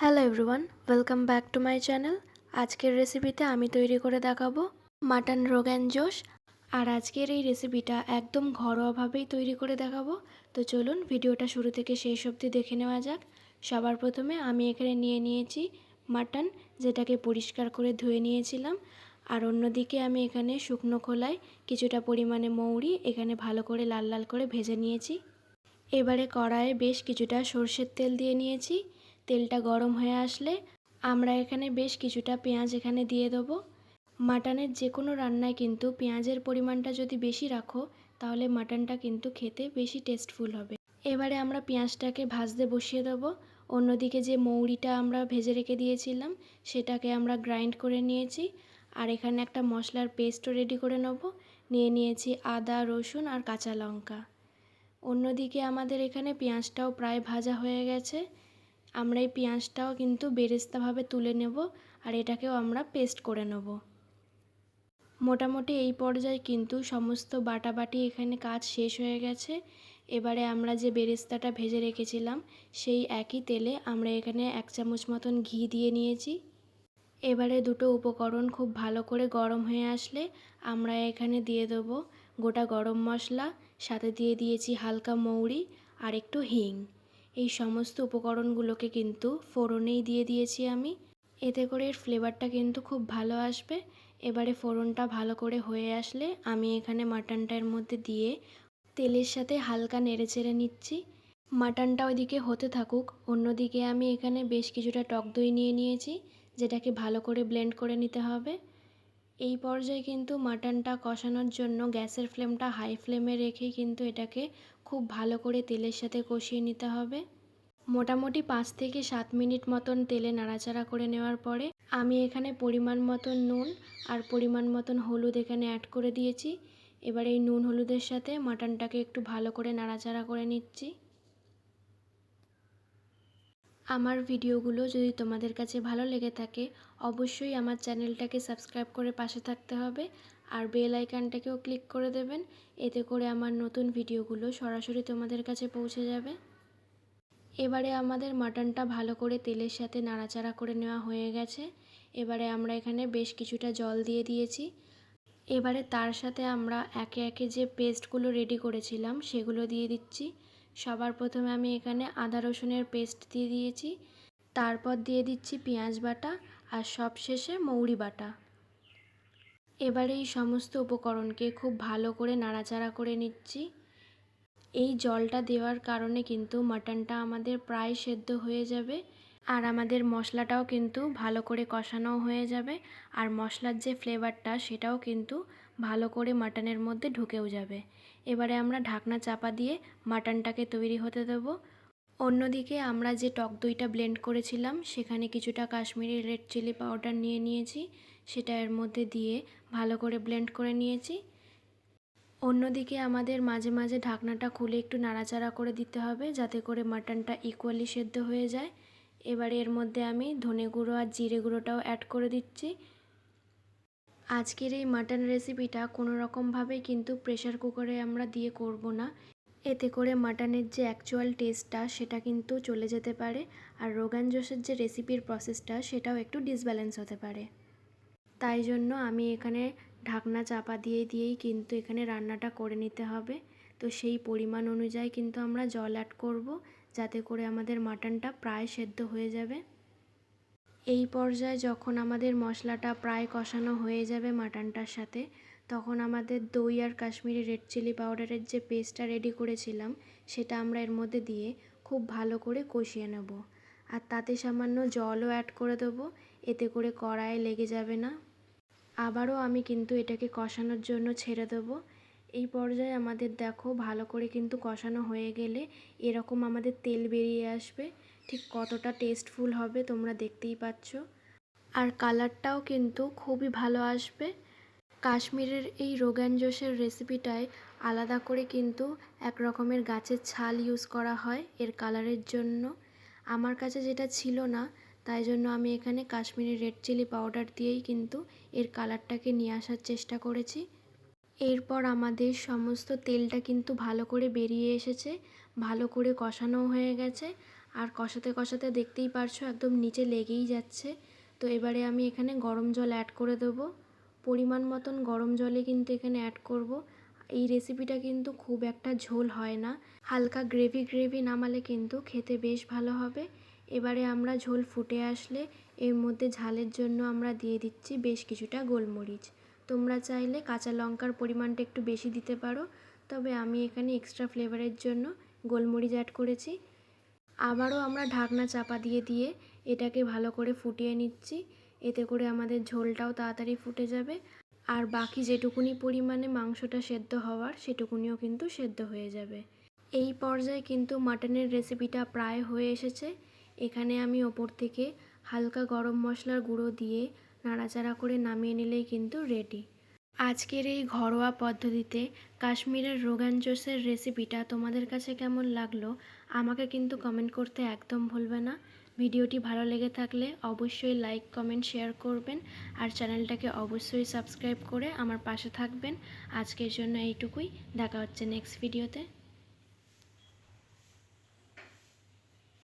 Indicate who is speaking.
Speaker 1: Hello everyone, welcome back to my channel. আজকের রেসিপিতে আমি তৈরি করে দেখাবো মাটন রোগান জোশ। আর আজকের এই রেসিপিটা একদম ঘরোয়াভাবেই তৈরি করে দেখাবো। তো চলুন ভিডিওটা শুরু থেকে শেষ অবধি দেখে নেওয়া যাক। সবার প্রথমে আমি এখানে নিয়ে নিয়েছি মাটন, যেটাকে পরিষ্কার করে ধুয়ে নিয়েছিলাম। আর অন্যদিকে আমি এখানে শুকনো খোলায় কিছুটা পরিমাণে মৌরি এখানে ভালো করে লাল লাল করে ভেজে নিয়েছি। এবারে কড়াইয়ে বেশ কিছুটা সর্ষের তেল দিয়ে নিয়েছি। তেলটা গরম হয়ে আসলে আমরা এখানে বেশ কিছুটা পেঁয়াজ এখানে দিয়ে দেবো। মাটনের যে কোনো রান্নায় কিন্তু পেঁয়াজের পরিমাণটা যদি বেশি রাখো তাহলে মাটনটা কিন্তু খেতে বেশি টেস্টফুল হবে। এবারে আমরা পেঁয়াজটাকে ভাজতে বসিয়ে দেবো। অন্যদিকে যে মৌরিটা আমরা ভেজে রেখে দিয়েছিলাম সেটাকে আমরা গ্রাইন্ড করে নিয়েছি। আর এখানে একটা মশলার পেস্টও রেডি করে নেব। নিয়েছি আদা, রসুন আর কাঁচা লঙ্কা। অন্যদিকে আমাদের এখানে পেঁয়াজটাও প্রায় ভাজা হয়ে গেছে। আমরা এই পেঁয়াজটাও কিন্তু বেরেস্তাভাবে তুলে নেব আর এটাকেও আমরা পেস্ট করে নেব। মোটামুটি এই পর্যায়ে কিন্তু সমস্ত বাটাবাটি এখানে কাজ শেষ হয়ে গেছে। এবারে আমরা যে বেরেস্তাটা ভেজে রেখেছিলাম সেই একই তেলে আমরা এখানে 1 চামচ মতন ঘি দিয়ে নিয়েছি। এবারে দুটো উপকরণ খুব ভালো করে গরম হয়ে আসলে আমরা এখানে দিয়ে দেবো গোটা গরম মশলা, সাথে দিয়ে দিয়েছি হালকা মৌরি আর একটু হিং। এই সমস্ত উপকরণগুলোকে কিন্তু ফোড়নেই দিয়ে দিয়েছি আমি। এতে করে এর ফ্লেভারটা কিন্তু খুব ভালো আসবে। এবারে ফোড়নটা ভালো করে হয়ে আসলে আমি এখানে মাটনটা এর মধ্যে দিয়ে তেলের সাথে হালকা নেড়েচেড়ে নিচ্ছি। মাটনটা ওইদিকে হতে থাকুক, অন্যদিকে আমি এখানে বেশ কিছুটা টক দই নিয়ে নিয়েছি, যেটাকে ভালো করে ব্লেন্ড করে নিতে হবে। এই পর্যায়ে কিন্তু মাটনটা কষানোর জন্য গ্যাসের ফ্লেমটা হাই ফ্লেমে রেখেই কিন্তু এটাকে খুব ভালো করে তেলের সাথে কষিয়ে নিতে হবে। মোটামুটি 5 থেকে 7 মিনিট মতন তেলে নাড়াচাড়া করে নেওয়ার পরে আমি এখানে পরিমাণ মতন নুন আর পরিমাণ মতন হলুদ এখানে অ্যাড করে দিয়েছি। এবার এই নুন হলুদের সাথে মাটনটাকে একটু ভালো করে নাড়াচাড়া করে নিচ্ছি। আমার ভিডিওগুলো যদি তোমাদের কাছে ভালো লেগে থাকে অবশ্যই আমার চ্যানেলটাকে সাবস্ক্রাইব করে পাশে থাকতে হবে আর বেল আইকনটাকেও ক্লিক করে দেবেন। এতে করে আমার নতুন ভিডিওগুলো সরাসরি তোমাদের কাছে পৌঁছে যাবে। এবারে আমাদের মাটনটা ভালো করে তেলের সাথে নাড়াচাড়া করে নেওয়া হয়ে গেছে। এবারে আমরা এখানে বেশ কিছুটা জল দিয়ে দিয়েছি। এবারে তার সাথে আমরা একে একে যে পেস্টগুলো রেডি করেছিলাম সেগুলো দিয়ে দিচ্ছি। সবার প্রথমে আমি এখানে আদা রসুনের পেস্ট দিয়ে দিয়েছি, তারপর দিয়ে দিচ্ছি পেঁয়াজ বাটা আর সবশেষে মৌরি বাটা। এবারে এই সমস্ত উপকরণকে খুব ভালো করে নাড়াচাড়া করে নিচ্ছি। এই জলটা দেওয়ার কারণে কিন্তু মাটনটা আমাদের প্রায় সেদ্ধ হয়ে যাবে আর আমাদের মশলাটাও কিন্তু ভালো করে কষানো হয়ে যাবে আর মশলার যে ফ্লেভারটা সেটাও কিন্তু ভালো করে মাটনের মধ্যে ঢুকেও যাবে। এবারে আমরা ঢাকনা চাপা দিয়ে মাটনটাকে তৈরি হতে দেব। অন্যদিকে আমরা যে টক দইটা ব্লেন্ড করেছিলাম সেখানে কিছুটা কাশ্মীরি রেড চিলি পাউডার নিয়ে নিয়েছি, সেটা এর মধ্যে দিয়ে ভালো করে ব্লেন্ড করে নিয়েছি। অন্যদিকে আমাদের মাঝে মাঝে ঢাকনাটা খুলে একটু নাড়াচাড়া করে দিতে হবে যাতে করে মাটনটা ইকুয়ালি সেদ্ধ হয়ে যায়। এবারে এর মধ্যে আমি ধনে গুঁড়ো আর জিরে গুঁড়োটাও অ্যাড করে দিচ্ছি। আজকের এই মাটন রেসিপিটা কোনো রকমভাবেই কিন্তু প্রেশার কুকারে আমরা দিয়ে করব না। এতে করে মাটনের যে অ্যাকচুয়াল টেস্টটা সেটা কিন্তু চলে যেতে পারে আর রোগান জোশের যে রেসিপির প্রসেসটা সেটাও একটু ডিসব্যালেন্স হতে পারে। তাই জন্য আমি এখানে ঢাকনা চাপা দিয়েই কিন্তু এখানে রান্নাটা করে নিতে হবে। তো সেই পরিমাণ অনুযায়ী কিন্তু আমরা জল অ্যাড করব যাতে করে আমাদের মাটনটা প্রায় সেদ্ধ হয়ে যাবে। এই পর্যায়ে যখন আমাদের মশলাটা প্রায় কষানো হয়ে যাবে মাটনটার সাথে, তখন আমাদের দই আর কাশ্মীরি রেড চিলি পাউডারের যে পেস্টটা রেডি করেছিলাম সেটা আমরা এর মধ্যে দিয়ে খুব ভালো করে কষিয়ে নেব। আর তাতে সামান্য জলও অ্যাড করে দেবো, এতে করে কড়াইয়ে লেগে যাবে না। আবারও আমি কিন্তু এটাকে কষানোর জন্য ছেড়ে দেবো। এই পর্যায়ে আমাদের দেখো ভালো করে কিন্তু কষানো হয়ে গেলে এরকম আমাদের তেল বেরিয়ে আসবে। ঠিক কতটা টেস্টফুল হবে তোমরা দেখতেই পাচ্ছ। আর কালারটাও কিন্তু খুবই ভালো আসবে। কাশ্মীরের এই রোগান জোশের রেসিপিটায় আলাদা করে কিন্তু এক রকমের গাছের ছাল ইউজ করা হয় এর কালারের জন্য। আমার কাছে যেটা ছিল না তাই জন্য আমি এখানে কাশ্মীরি রেড চিলি পাউডার দিয়েই কিন্তু এর কালারটাকে নিয়ে আসার চেষ্টা করেছি। এরপর আমাদের সমস্ত তেলটা কিন্তু ভালো করে বেরিয়ে এসেছে, ভালো করে কষানো হয়ে গেছে আর কষাতে কষাতে দেখতেই পারছো একদম নিচে লেগেই যাচ্ছে। তো এবারে আমি এখানে গরম জল অ্যাড করে দেবো। পরিমাণ মতন গরম জলে কিন্তু এখানে অ্যাড করব। এই রেসিপিটা কিন্তু খুব একটা ঝোল হয় না, হালকা গ্রেভি গ্রেভি নামালে কিন্তু খেতে বেশ ভালো হবে। এবারে আমরা ঝোল ফুটে আসলে এর মধ্যে ঝালের জন্য আমরা দিয়ে দিচ্ছি বেশ কিছুটা গোলমরিচ। তোমরা চাইলে কাঁচা লঙ্কার পরিমাণটা একটু বেশি দিতে পারো, তবে আমি এখানে এক্সট্রা ফ্লেভারের জন্য গোলমরিচ অ্যাড করেছি। আবারও আমরা ঢাকনা চাপা দিয়ে দিয়ে এটাকে ভালো করে ফুটিয়ে নিচ্ছি। এতে করে আমাদের ঝোলটাও তাড়াতাড়ি ফুটে যাবে, আর বাকি যেটুকুনি পরিমাণে মাংসটা সেদ্ধ হওয়ার সেটুকুনিও কিন্তু সেদ্ধ হয়ে যাবে। এই পর্যায়ে কিন্তু মাটনের রেসিপিটা প্রায় হয়ে এসেছে। এখানে আমি ওপর থেকে হালকা গরম মশলার গুঁড়ো দিয়ে নাড়াচাড়া করে নামিয়ে নিলেই কিন্তু রেডি। আজকের এই ঘরোয়া পদ্ধতিতে কাশ্মীরের রোগান জোসের রেসিপিটা তোমাদের কাছে কেমন লাগলো আমাকে কিন্তু কমেন্ট করতে একদম ভুলবে না। ভিডিওটি ভালো লেগে থাকলে অবশ্যই লাইক কমেন্ট শেয়ার করবেন, আর চ্যানেলটাকে অবশ্যই সাবস্ক্রাইব করে আমার পাশে থাকবেন। আজকের জন্য এইটুকুই, দেখা হচ্ছে নেক্সট ভিডিওতে।